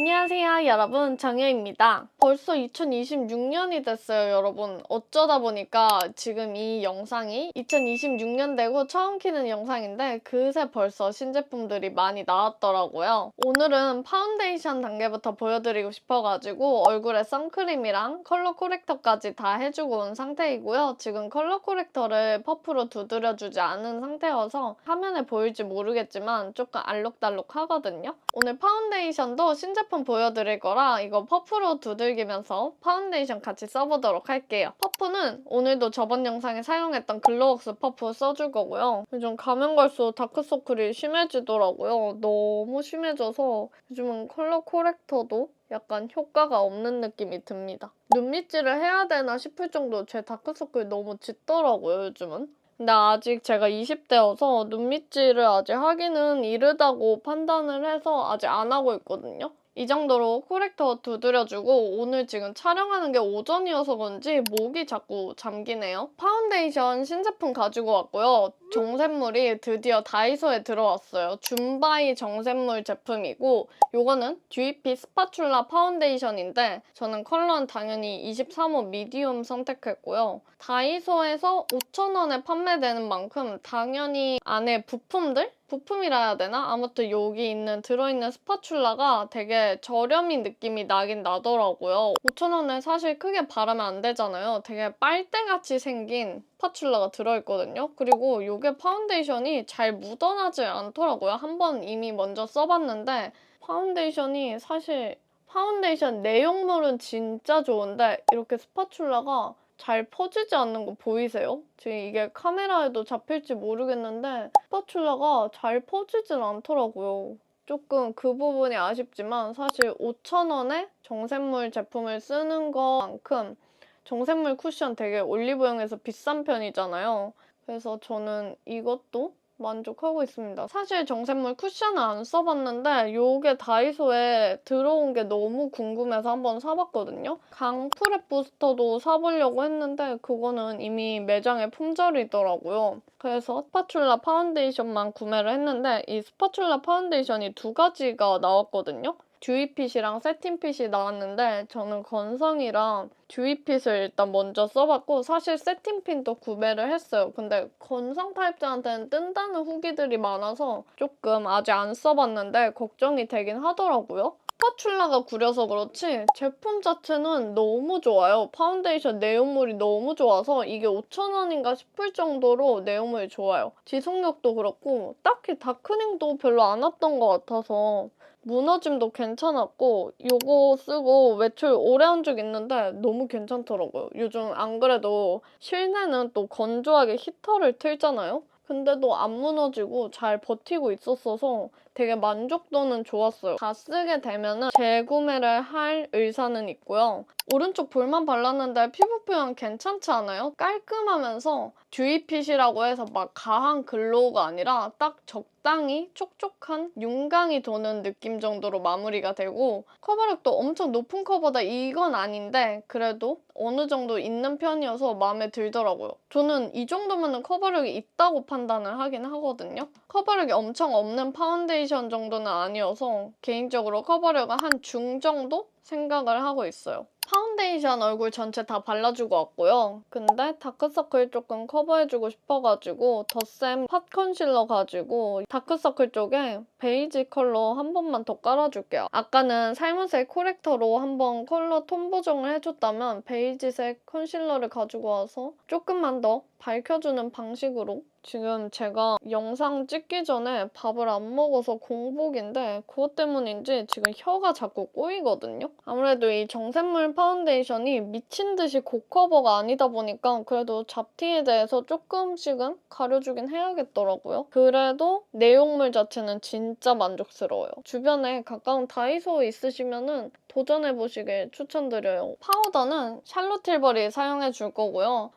안녕하세요 여러분, 정혜입니다. 벌써 2026년이 됐어요 여러분. 어쩌다 보니까 지금 이 영상이 2026년 되고 처음 키는 영상인데 그새 벌써 신제품들이 많이 나왔더라고요. 오늘은 파운데이션 단계부터 보여드리고 싶어가지고 얼굴에 선크림이랑 컬러 코렉터까지 다 해주고 온 상태이고요. 지금 컬러 코렉터를 퍼프로 두드려주지 않은 상태여서 화면에 보일지 모르겠지만 조금 알록달록하거든요. 오늘 파운데이션도 신제품 보여드릴 거라 이거 퍼프로 두들기면서 파운데이션 같이 써보도록 할게요. 퍼프는 오늘도 저번 영상에 사용했던 글로웍스 퍼프 써줄 거고요. 요즘 가면 갈수록 다크서클이 심해지더라고요. 너무 심해져서 요즘은 컬러 코렉터도 약간 효과가 없는 느낌이 듭니다. 눈 밑질을 해야 되나 싶을 정도로 제 다크서클이 너무 짙더라고요, 요즘은. 근데 아직 제가 20대여서 눈 밑질을 아직 하기는 이르다고 판단을 해서 아직 안 하고 있거든요. 이 정도로 코렉터 두드려주고 오늘 지금 촬영하는 게 오전이어서 그런지 목이 자꾸 잠기네요. 파운데이션 신제품 가지고 왔고요. 정샘물이 드디어 다이소에 들어왔어요. 줌바이 정샘물 제품이고 요거는 듀이피 스파츌라 파운데이션인데 저는 컬러는 당연히 23호 미디움 선택했고요. 다이소에서 5,000원에 판매되는 만큼 당연히 안에 부품이라 해야 되나? 아무튼 여기 들어있는 스파츌라가 되게 저렴인 느낌이 나긴 나더라고요. 5,000원에 사실 크게 바르면 안 되잖아요. 되게 빨대같이 생긴 스파츌라가 들어있거든요. 그리고 이게 파운데이션이 잘 묻어나지 않더라고요. 한번 이미 먼저 써봤는데 파운데이션이 사실 파운데이션 내용물은 진짜 좋은데 이렇게 스파츌라가 잘 퍼지지 않는 거 보이세요? 지금 이게 카메라에도 잡힐지 모르겠는데 스파츌라가 잘 퍼지진 않더라고요. 조금 그 부분이 아쉽지만 사실 5,000원에 정샘물 제품을 쓰는 것만큼 정샘물 쿠션 되게 올리브영에서 비싼 편이잖아요. 그래서 저는 이것도 만족하고 있습니다. 사실 정샘물 쿠션은 안 써봤는데 이게 다이소에 들어온 게 너무 궁금해서 한번 사봤거든요. 강프랩 부스터도 사보려고 했는데 그거는 이미 매장에 품절이더라고요. 그래서 스파츌라 파운데이션만 구매를 했는데 이 스파츌라 파운데이션이 두 가지가 나왔거든요. 듀이핏이랑 세팅핏이 나왔는데 저는 건성이랑 듀이핏을 일단 먼저 써봤고 사실 세팅핀도 구매를 했어요. 근데 건성 타입자한테는 뜬다는 후기들이 많아서 조금 아직 안 써봤는데 걱정이 되긴 하더라고요. 스파츌라가 구려서 그렇지 제품 자체는 너무 좋아요. 파운데이션 내용물이 너무 좋아서 이게 5,000원인가 싶을 정도로 내용물이 좋아요. 지속력도 그렇고 딱히 다크닝도 별로 안 왔던 것 같아서 무너짐도 괜찮았고 이거 쓰고 외출 오래 한 적 있는데 너무 괜찮더라고요. 요즘 안 그래도 실내는 또 건조하게 히터를 틀잖아요? 근데도 안 무너지고 잘 버티고 있었어서 되게 만족도는 좋았어요. 다 쓰게 되면은 재구매를 할 의사는 있고요. 오른쪽 볼만 발랐는데 피부 표현 괜찮지 않아요? 깔끔하면서 듀이핏이라고 해서 막 과한 글로우가 아니라 딱 적당히 촉촉한 윤광이 도는 느낌 정도로 마무리가 되고 커버력도 엄청 높은 커버다 이건 아닌데 그래도 어느 정도 있는 편이어서 마음에 들더라고요. 저는 이 정도면 커버력이 있다고 판단을 하긴 하거든요. 커버력이 엄청 없는 파운데이션 정도는 아니어서 개인적으로 커버력은 한 중 정도 생각을 하고 있어요. 파운데이션 얼굴 전체 다 발라주고 왔고요. 근데 다크서클 조금 커버해주고 싶어가지고 더샘 팟 컨실러 가지고 다크서클 쪽에 베이지 컬러 한 번만 더 깔아줄게요. 아까는 살무색 코렉터로 한번 컬러 톤 보정을 해줬다면 베이지색 컨실러를 가지고 와서 조금만 더 밝혀주는 방식으로 지금 제가 영상 찍기 전에 밥을 안 먹어서 공복인데 그것 때문인지 지금 혀가 자꾸 꼬이거든요? 아무래도 이 정샘물 파운데이션이 미친 듯이 고커버가 아니다 보니까 그래도 잡티에 대해서 조금씩은 가려주긴 해야겠더라고요. 그래도 내용물 자체는 진짜 만족스러워요. 주변에 가까운 다이소 있으시면은 도전해보시길 추천드려요. 파우더는 샬롯 틸버리 사용해줄 거고요.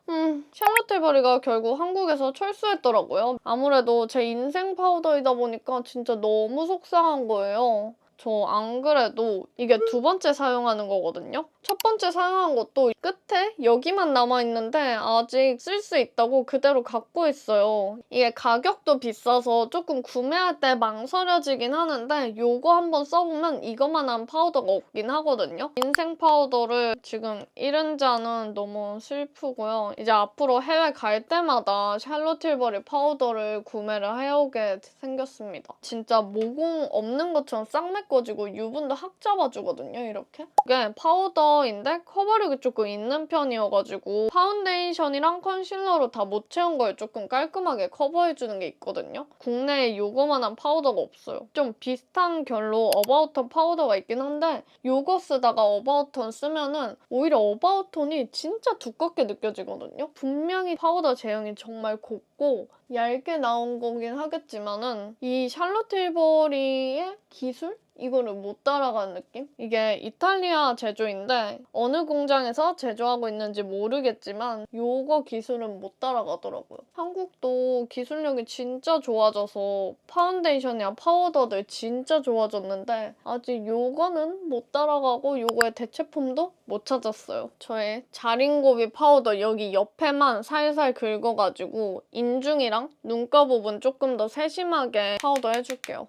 샬롯 틸버리가 결국 한국에서 철수했더라고요. 아무래도 제 인생 파우더이다 보니까 진짜 너무 속상한 거예요. 저 안 그래도 이게 두 번째 사용하는 거거든요. 첫 번째 사용한 것도 끝에 여기만 남아있는데 아직 쓸 수 있다고 그대로 갖고 있어요. 이게 가격도 비싸서 조금 구매할 때 망설여지긴 하는데 이거 한번 써보면 이거만한 파우더가 없긴 하거든요. 인생 파우더를 지금 잃은 자는 너무 슬프고요. 이제 앞으로 해외 갈 때마다 샬롯 틸버리 파우더를 구매를 해오게 생겼습니다. 진짜 모공 없는 것처럼 싹 메꿔지고 유분도 확 잡아주거든요, 이렇게. 이게 파우더인데 커버력이 조금 있는 편이어가지고 파운데이션이랑 컨실러로 다 못 채운 걸 조금 깔끔하게 커버해주는 게 있거든요. 국내에 이거만한 파우더가 없어요. 좀 비슷한 결로 어바웃톤 파우더가 있긴 한데 이거 쓰다가 어바웃톤 쓰면은 오히려 어바웃톤이 진짜 두껍게 느껴지거든요. 분명히 파우더 제형이 정말 곱고 얇게 나온 거긴 하겠지만은 이 샬롯 틸버리의 기술? 이거를 못 따라가는 느낌? 이게 이탈리아 제조인데 어느 공장에서 제조하고 있는지 모르겠지만 요거 기술은 못 따라가더라고요. 한국도 기술력이 진짜 좋아져서 파운데이션이랑 파우더들 진짜 좋아졌는데 아직 요거는 못 따라가고 요거의 대체품도 못 찾았어요. 저의 자린고비 파우더 여기 옆에만 살살 긁어가지고 인중이랑 눈가 부분 조금 더 세심하게 파우더 해줄게요.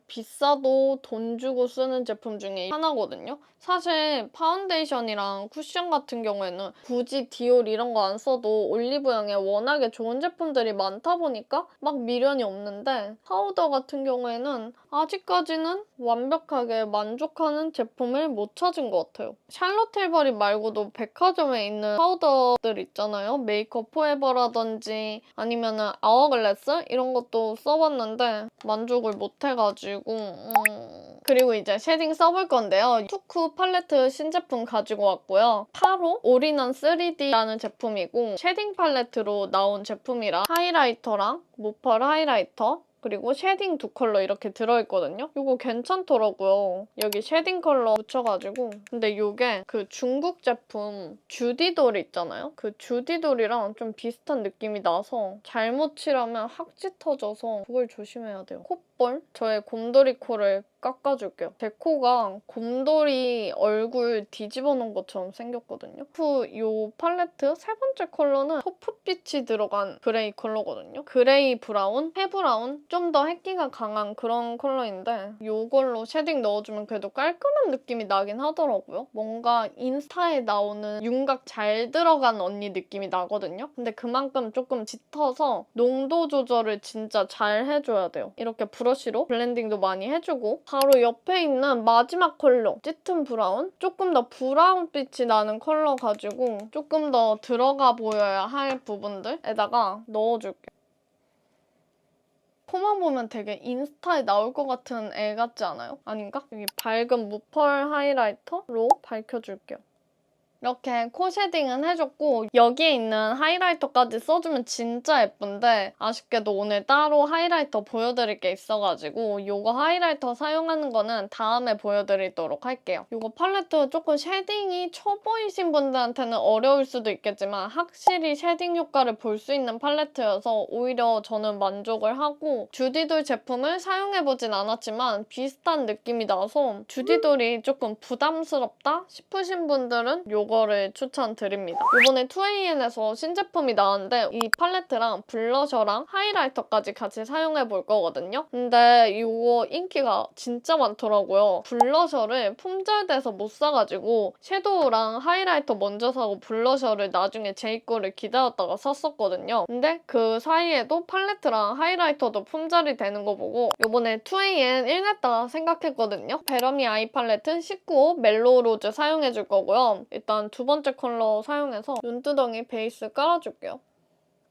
비싸도 돈 주고 쓰는 제품 중에 하나거든요. 사실 파운데이션이랑 쿠션 같은 경우에는 굳이 디올 이런 거 안 써도 올리브영에 워낙에 좋은 제품들이 많다 보니까 막 미련이 없는데 파우더 같은 경우에는 아직까지는 완벽하게 만족하는 제품을 못 찾은 것 같아요. 샬롯 틸버리 말고도 백화점에 있는 파우더들 있잖아요. 메이크업 포에버라든지 아니면은 아워글래스 이런 것도 써봤는데 만족을 못 해가지고 그리고 이제 쉐딩 써볼 건데요. 투쿠 팔레트 신제품 가지고 왔고요. 파로 올인원 3D라는 제품이고 쉐딩 팔레트로 나온 제품이라 하이라이터랑 모펄 하이라이터 그리고 쉐딩 두 컬러 이렇게 들어있거든요. 이거 괜찮더라고요. 여기 쉐딩 컬러 묻혀가지고 근데 이게 그 중국 제품 주디돌 있잖아요. 그 주디돌이랑 좀 비슷한 느낌이 나서 잘못 칠하면 확 짙어져서 그걸 조심해야 돼요. 콧볼? 저의 곰돌이 코를 깎아줄게요. 제 코가 곰돌이 얼굴 뒤집어 놓은 것처럼 생겼거든요. 이 팔레트 세 번째 컬러는 토프빛이 들어간 그레이 컬러거든요. 그레이 브라운, 해브라운 좀 더 햇기가 강한 그런 컬러인데 이걸로 쉐딩 넣어주면 그래도 깔끔한 느낌이 나긴 하더라고요. 뭔가 인스타에 나오는 윤곽 잘 들어간 언니 느낌이 나거든요. 근데 그만큼 조금 짙어서 농도 조절을 진짜 잘 해줘야 돼요. 이렇게 브러쉬로 블렌딩도 많이 해주고 바로 옆에 있는 마지막 컬러 짙은 브라운? 조금 더 브라운빛이 나는 컬러 가지고 조금 더 들어가 보여야 할 부분들에다가 넣어줄게요. 코만 보면 되게 인스타에 나올 것 같은 애 같지 않아요? 아닌가? 여기 밝은 무펄 하이라이터로 밝혀줄게요. 이렇게 코 쉐딩은 해줬고 여기에 있는 하이라이터까지 써주면 진짜 예쁜데 아쉽게도 오늘 따로 하이라이터 보여드릴 게 있어가지고 이거 하이라이터 사용하는 거는 다음에 보여드리도록 할게요. 이거 팔레트 조금 쉐딩이 초보이신 분들한테는 어려울 수도 있겠지만 확실히 쉐딩 효과를 볼 수 있는 팔레트여서 오히려 저는 만족을 하고 주디돌 제품을 사용해보진 않았지만 비슷한 느낌이 나서 주디돌이 조금 부담스럽다 싶으신 분들은 이거를 추천드립니다. 이번에 2AN에서 신제품이 나왔는데 이 팔레트랑 블러셔랑 하이라이터까지 같이 사용해볼 거거든요. 근데 이거 인기가 진짜 많더라고요. 블러셔를 품절돼서 못 사가지고 섀도우랑 하이라이터 먼저 사고 블러셔를 나중에 제 거를 기다렸다가 샀었거든요. 근데 그 사이에도 팔레트랑 하이라이터도 품절이 되는 거 보고 이번에 2AN 1냈다 생각했거든요. 베러미 아이 팔레트 19호 멜로우 로즈 사용해줄 거고요. 일단 두 번째 컬러 사용해서 눈두덩이 베이스 깔아줄게요.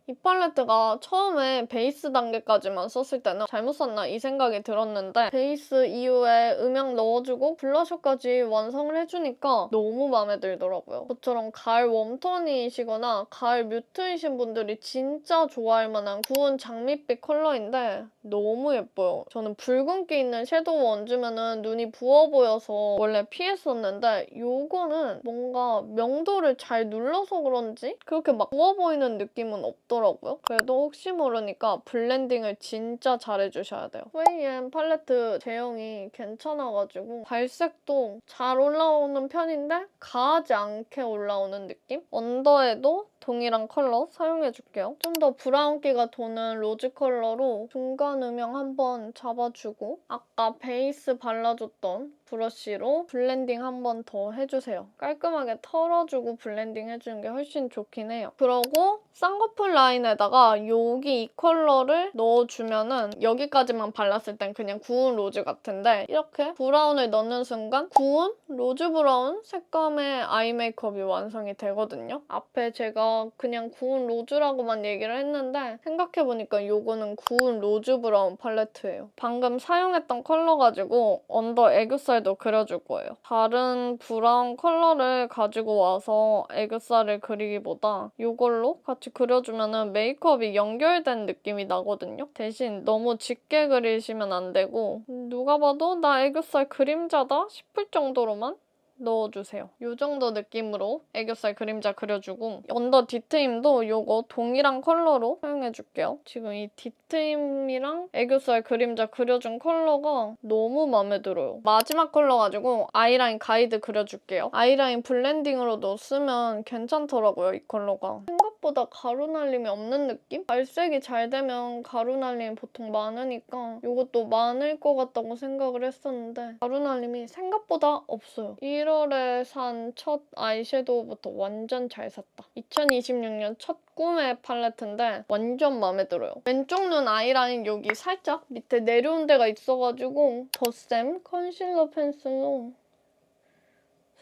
이 팔레트가 처음에 베이스 단계까지만 썼을 때는 잘못 썼나 이 생각이 들었는데 베이스 이후에 음영 넣어주고 블러셔까지 완성을 해주니까 너무 마음에 들더라고요. 저처럼 가을 웜톤이시거나 가을 뮤트이신 분들이 진짜 좋아할 만한 구운 장밋빛 컬러인데 너무 예뻐요. 저는 붉은기 있는 섀도우 얹으면 눈이 부어 보여서 원래 피했었는데 요거는 뭔가 명도를 잘 눌러서 그런지 그렇게 막 부어 보이는 느낌은 없더라고요. 그래도 혹시 모르니까 블렌딩을 진짜 잘해주셔야 돼요. 웨이앤 팔레트 제형이 괜찮아가지고 발색도 잘 올라오는 편인데 가하지 않게 올라오는 느낌? 언더에도 동일한 컬러 사용해줄게요. 좀 더 브라운기가 도는 로즈 컬러로 중간 음영 한번 잡아주고 아까 베이스 발라줬던 브러쉬로 블렌딩 한번 더 해주세요. 깔끔하게 털어주고 블렌딩 해주는 게 훨씬 좋긴 해요. 그러고 쌍꺼풀 라인에다가 여기 이 컬러를 넣어주면은 여기까지만 발랐을 땐 그냥 구운 로즈 같은데 이렇게 브라운을 넣는 순간 구운 로즈 브라운 색감의 아이 메이크업이 완성이 되거든요. 앞에 제가 그냥 구운 로즈라고만 얘기를 했는데 생각해보니까 이거는 구운 로즈 브라운 팔레트예요. 방금 사용했던 컬러 가지고 언더 애교살도 그려줄 거예요. 다른 브라운 컬러를 가지고 와서 애교살을 그리기보다 이걸로 같이 그려주면 메이크업이 연결된 느낌이 나거든요. 대신 너무 짙게 그리시면 안 되고 누가 봐도 나 애교살 그림자다 싶을 정도로만 넣어주세요. 이 정도 느낌으로 애교살 그림자 그려주고 언더 뒷트임도 이거 동일한 컬러로 사용해줄게요. 지금 이 뒷트임이랑 애교살 그림자 그려준 컬러가 너무 마음에 들어요. 마지막 컬러 가지고 아이라인 가이드 그려줄게요. 아이라인 블렌딩으로도 쓰면 괜찮더라고요, 이 컬러가. 생각보다 가루 날림이 없는 느낌? 발색이 잘 되면 가루 날림이 보통 많으니까 이것도 많을 것 같다고 생각을 했었는데 가루 날림이 생각보다 없어요. 1월에 산 첫 아이섀도우부터 완전 잘 샀다. 2026년 첫 꿈의 팔레트인데 완전 마음에 들어요. 왼쪽 눈 아이라인 여기 살짝 밑에 내려온 데가 있어가지고 더샘 컨실러 펜슬로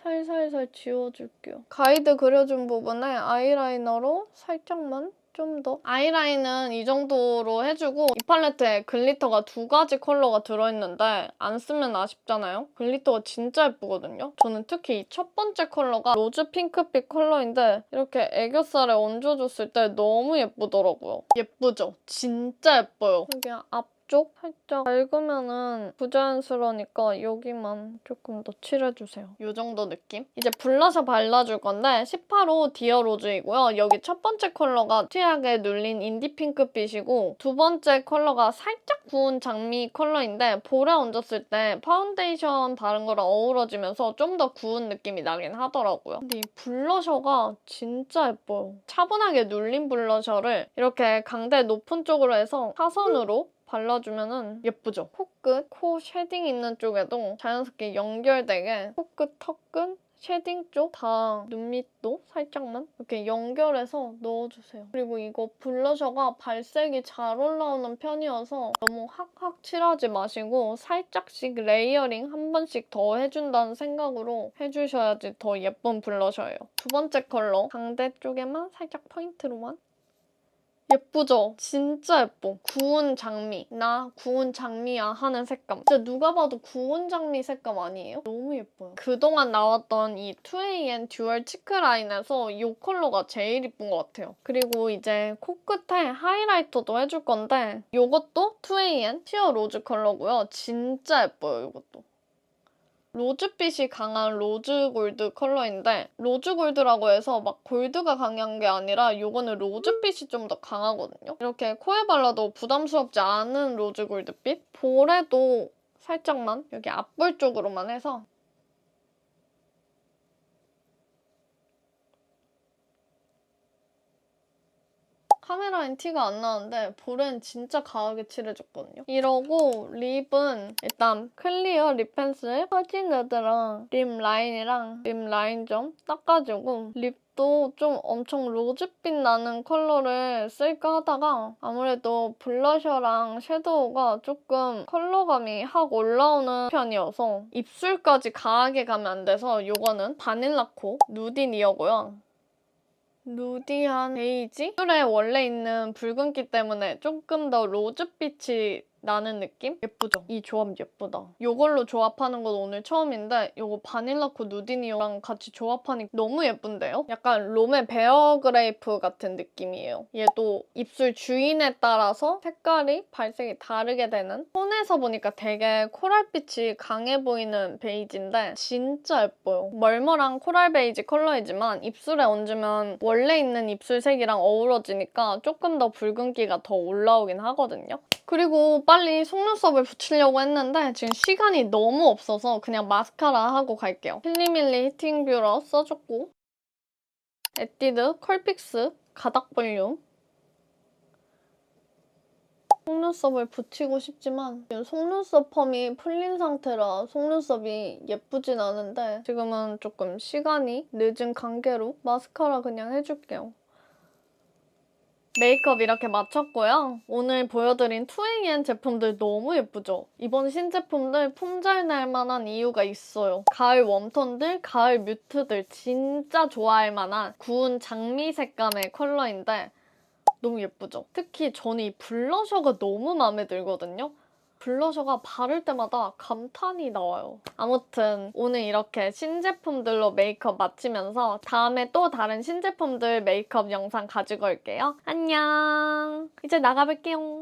살살살 지워줄게요. 가이드 그려준 부분에 아이라이너로 살짝만 좀 더. 아이라인은 이 정도로 해주고 이 팔레트에 글리터가 2가지 컬러가 들어있는데 안 쓰면 아쉽잖아요? 글리터가 진짜 예쁘거든요? 저는 특히 이 첫 번째 컬러가 로즈 핑크빛 컬러인데 이렇게 애교살에 얹어줬을 때 너무 예쁘더라고요. 예쁘죠? 진짜 예뻐요. 여기 앞쪽 살짝 밝으면은 부자연스러우니까 여기만 조금 더 칠해주세요. 이 정도 느낌? 이제 블러셔 발라줄 건데 18호 디어 로즈이고요. 여기 첫 번째 컬러가 튀하게 눌린 인디 핑크빛이고 두 번째 컬러가 살짝 구운 장미 컬러인데 볼에 얹었을 때 파운데이션 다른 거랑 어우러지면서 좀 더 구운 느낌이 나긴 하더라고요. 근데 이 블러셔가 진짜 예뻐요. 차분하게 눌린 블러셔를 이렇게 강대 높은 쪽으로 해서 사선으로 발라주면은 예쁘죠? 코끝, 코 쉐딩 있는 쪽에도 자연스럽게 연결되게 코끝, 턱끝, 쉐딩 쪽 다 눈 밑도 살짝만 이렇게 연결해서 넣어주세요. 그리고 이거 블러셔가 발색이 잘 올라오는 편이어서 너무 확확 칠하지 마시고 살짝씩 레이어링 한 번씩 더 해준다는 생각으로 해주셔야지 더 예쁜 블러셔예요. 두 번째 컬러 강대 쪽에만 살짝 포인트로만 예쁘죠? 진짜 예뻐. 구운 장미. 나 구운 장미야 하는 색감. 진짜 누가 봐도 구운 장미 색감 아니에요? 너무 예뻐요. 그동안 나왔던 이 2AN 듀얼 치크 라인에서 이 컬러가 제일 예쁜 것 같아요. 그리고 이제 코끝에 하이라이터도 해줄 건데 이것도 2AN 시어 로즈 컬러고요. 진짜 예뻐요, 이것도. 로즈빛이 강한 로즈 골드 컬러인데 로즈 골드라고 해서 막 골드가 강한 게 아니라 이거는 로즈빛이 좀 더 강하거든요. 이렇게 코에 발라도 부담스럽지 않은 로즈 골드빛? 볼에도 살짝만 여기 앞볼 쪽으로만 해서 카메라엔 티가 안 나는데 볼엔 진짜 강하게 칠해줬거든요. 이러고 립은 일단 클리어 립 펜슬 퍼지 누드랑 립 라인이랑 립 라인 좀 닦아주고 립도 좀 엄청 로즈빛 나는 컬러를 쓸까 하다가 아무래도 블러셔랑 섀도우가 조금 컬러감이 확 올라오는 편이어서 입술까지 강하게 가면 안 돼서 이거는 바닐라코 누디니어고요. 누디한 베이지? 입술에 원래 있는 붉은기 때문에 조금 더 로즈빛이 나는 느낌? 예쁘죠? 이 조합 예쁘다. 이걸로 조합하는 건 오늘 처음인데 이거 바닐라코 누디니오랑 같이 조합하니 너무 예쁜데요? 약간 롬의 베어그레이프 같은 느낌이에요. 얘도 입술 주인에 따라서 색깔이 발색이 다르게 되는 손에서 보니까 되게 코랄빛이 강해 보이는 베이지인데 진짜 예뻐요. 멀멀한 코랄 베이지 컬러이지만 입술에 얹으면 원래 있는 입술색이랑 어우러지니까 조금 더 붉은기가 더 올라오긴 하거든요. 그리고 빨리 속눈썹을 붙이려고 했는데 지금 시간이 너무 없어서 그냥 마스카라 하고 갈게요. 필리밀리 히팅 뷰러 써줬고 에뛰드 컬픽스 가닥 볼륨 속눈썹을 붙이고 싶지만 지금 속눈썹 펌이 풀린 상태라 속눈썹이 예쁘진 않은데 지금은 조금 시간이 늦은 관계로 마스카라 그냥 해줄게요. 메이크업 이렇게 마쳤고요. 오늘 보여드린 2AN 제품들 너무 예쁘죠? 이번 신제품들 품절 날 만한 이유가 있어요. 가을 웜톤들, 가을 뮤트들 진짜 좋아할 만한 구운 장미 색감의 컬러인데 너무 예쁘죠? 특히 저는 이 블러셔가 너무 마음에 들거든요. 블러셔가 바를 때마다 감탄이 나와요. 아무튼 오늘 이렇게 신제품들로 메이크업 마치면서 다음에 또 다른 신제품들 메이크업 영상 가지고 올게요. 안녕! 이제 나가볼게요.